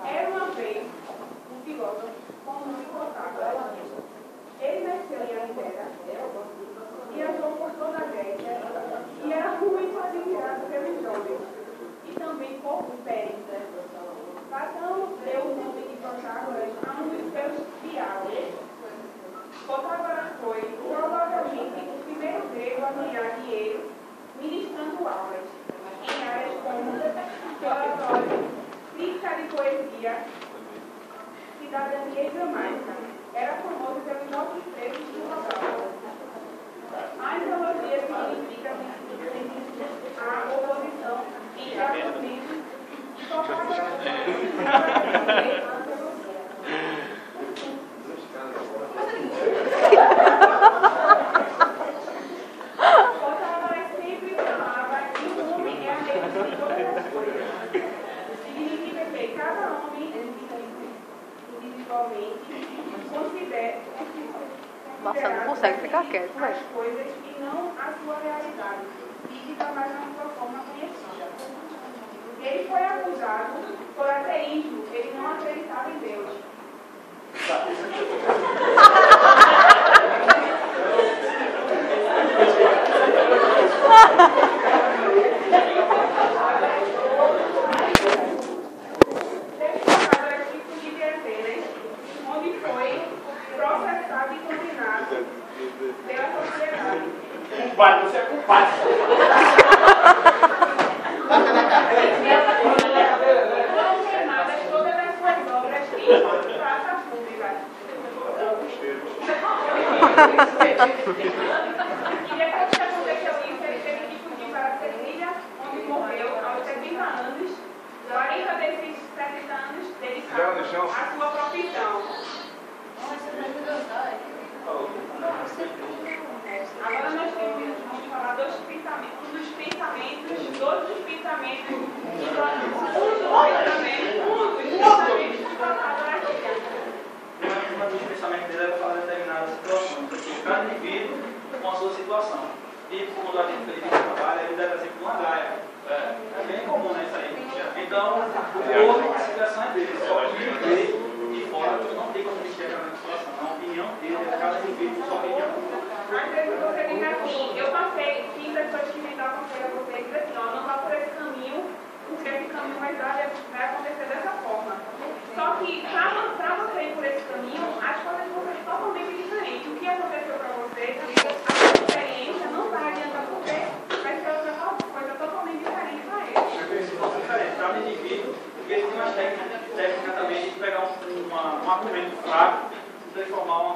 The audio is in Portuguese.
Era uma vez um filósofo com o nome Protágoras. Ele nasceu em Atenas, viajou por toda a Grécia e era muito admirado pelos jovens e também por Péricles. Platão deu o nome de Protágoras a um dos seus diálogos. Protágoras foi provavelmente o primeiro grego a ganhar dinheiro ministrando aulas em áreas como oratório, crítica de poesia, cidadania e gramática. Era famoso pelos altos preços do local. A ideologia significa a oposição entre argumentos e Protágoras sempre falava que o homem é a mesma de todas as coisas. Significa que cada homem individualmente considera Nossa, não consegue ficar quieto, velho. as coisas e não a sua realidade física, mas na sua forma conhecida. Ele foi acusado por ateísmo, ele não acreditava em Deus. Onde foi processado e condenado pela sociedade. Culpado, você é culpado. Foram queimadas todas as suas obras em praça pública. E depois que aconteceu isso, ele teve que fugir para a Sevilha, onde morreu aos 70 anos. 40 desses 70 anos dedicados à sua profissão. Agora nós vamos falar dos pensamentos, um dos pensamentos de Protágoras. Um dos pensamentos dele era falar determinadas situações, porque cada indivíduo com a sua situação. E quando a gente fez esse trabalho, ele deve ser uma graia. É bem comum, né, isso aí. Então, o outro, a situação é dele. Só que ele de fora não tem como enxergar na situação. A opinião dele é cada indivíduo sua opinião. Às vezes você diz assim, eu passei, 15 pessoas que me davam a você e diz assim, ó, não vá por esse caminho, porque esse caminho vai acontecer dessa forma. Só que para você ir por esse caminho, as coisas vão ser totalmente diferentes. O que aconteceu para você, a sua experiência não vai adiantar porque vai ser outra coisa totalmente diferente para ele. Para o indivíduo, porque ele tem uma técnica também de pegar um argumento fraco e transformar uma